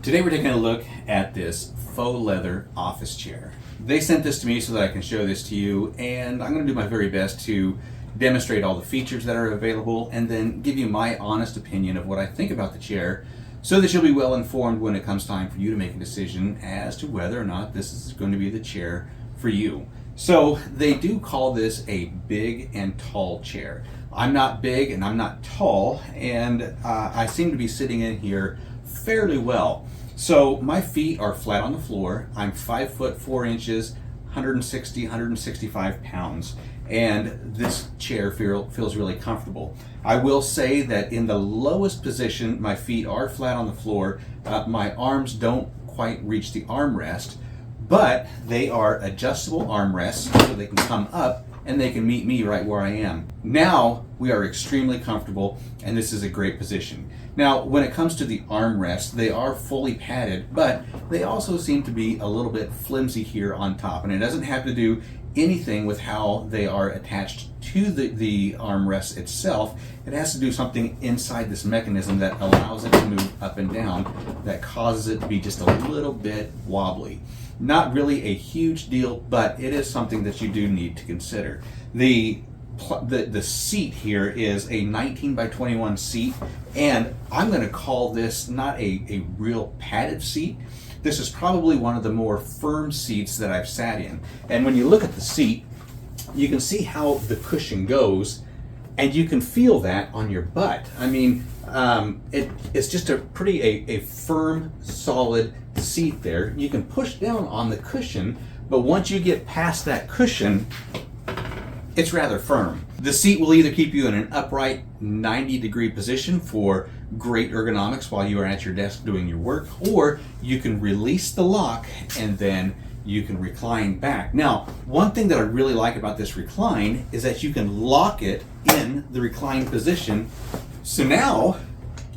Today we're taking a look at this faux leather office chair. They sent this to me so that I can show this to you, and I'm going to do my very best to demonstrate all the features that are available and then give you my honest opinion of what I think about the chair so that you'll be well informed when it comes time for you to make a decision as to whether or not this is going to be the chair for you. So they do call this a big and tall chair. I'm not big and I'm not tall, and I seem to be sitting in here fairly well. So my feet are flat on the floor. I'm 5 foot 4 inches, 165 pounds, and this chair feels really comfortable. I will say that in the lowest position, my feet are flat on the floor. My arms don't quite reach the armrest, but they are adjustable armrests, so they can come up and they can meet me right where I am. Now we are extremely comfortable, and this is a great position. Now, when it comes to the armrests, they are fully padded, but they also seem to be a little bit flimsy here on top, and it doesn't have to do anything with how they are attached to the armrest itself. It has to do something inside this mechanism that allows it to move up and down, that causes it to be just a little bit wobbly. Not really a huge deal, but it is something that you do need to consider. The seat here is a 19 by 21 seat, and I'm going to call this not a real padded seat. This is probably one of the more firm seats that I've sat in. And when you look at the seat, you can see how the cushion goes, and you can feel that on your butt. I mean, it's just a firm, solid seat there. You can push down on the cushion, but once you get past that cushion, it's rather firm. The seat will either keep you in an upright 90-degree position for great ergonomics while you are at your desk doing your work, or you can release the lock and then you can recline back. Now, one thing that I really like about this recline is that you can lock it in the recline position. So now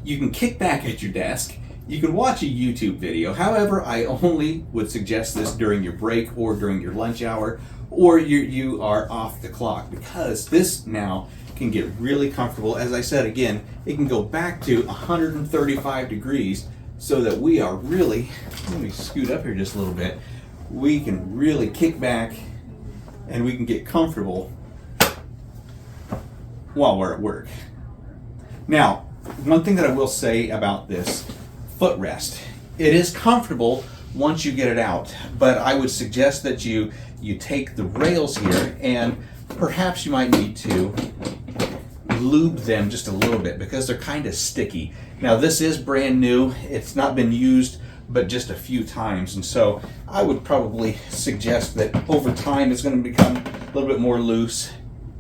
you can kick back at your desk. You can watch a YouTube video. However, I only would suggest this during your break or during your lunch hour, or you are off the clock, because this now can get really comfortable. As I said again, it can go back to 135 degrees so that we are really, let me scoot up here just a little bit, we can really kick back and we can get comfortable while we're at work. Now, one thing that I will say about this footrest, it is comfortable once you get it out, but I would suggest that you take the rails here, and perhaps you might need to lube them just a little bit because they're kind of sticky. Now, this is brand new. It's not been used but just a few times, and so I would probably suggest that over time it's going to become a little bit more loose.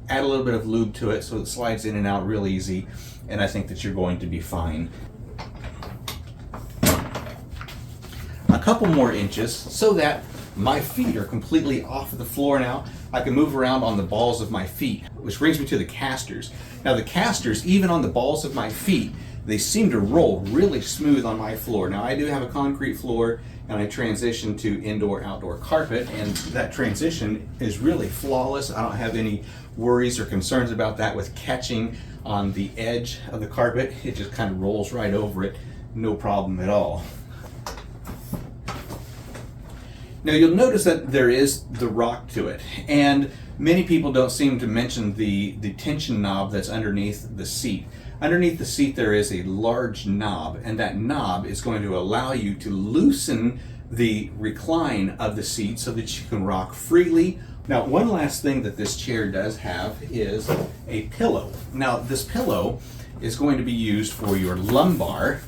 Add a little bit of lube to it so it slides in and out real easy, and I think that you're going to be fine. A couple more inches so that my feet are completely off of the floor now. I can move around on the balls of my feet, which brings me to the casters. Now, the casters, even on the balls of my feet, they seem to roll really smooth on my floor. Now, I do have a concrete floor, and I transitioned to indoor-outdoor carpet, and that transition is really flawless. I don't have any worries or concerns about that with catching on the edge of the carpet. It just kind of rolls right over it, no problem at all. Now, you'll notice that there is the rock to it, and many people don't seem to mention the tension knob that's underneath the seat. Underneath the seat there is a large knob, and that knob is going to allow you to loosen the recline of the seat so that you can rock freely. Now, one last thing that this chair does have is a pillow. Now, this pillow is going to be used for your lumbar,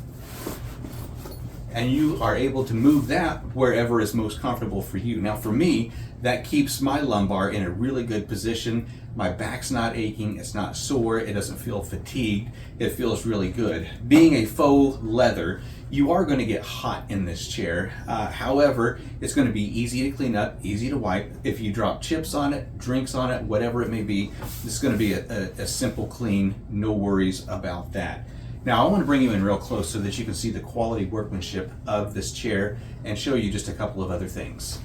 and you are able to move that wherever is most comfortable for you. Now, for me, that keeps my lumbar in a really good position. My back's not aching, it's not sore, it doesn't feel fatigued, it feels really good. Being a faux leather, you are going to get hot in this chair. However, it's going to be easy to clean up, easy to wipe. If you drop chips on it, drinks on it, whatever it may be, this is going to be a simple clean, no worries about that. Now, I want to bring you in real close so that you can see the quality workmanship of this chair and show you just a couple of other things.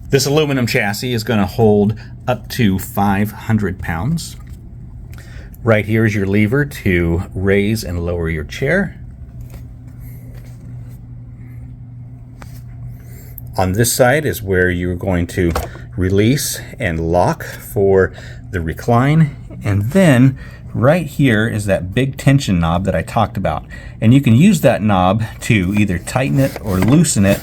This aluminum chassis is going to hold up to 500 pounds. Right here is your lever to raise and lower your chair. On this side is where you're going to release and lock for the recline. And then right here is that big tension knob that I talked about. And you can use that knob to either tighten it or loosen it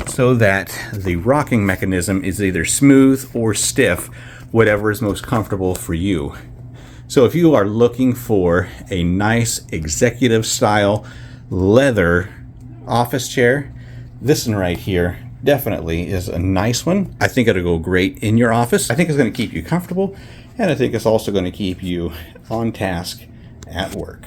so that the rocking mechanism is either smooth or stiff, whatever is most comfortable for you. So if you are looking for a nice executive style leather office chair, this one right here definitely is a nice one. I think it'll go great in your office. I think it's going to keep you comfortable, and I think it's also going to keep you on task at work.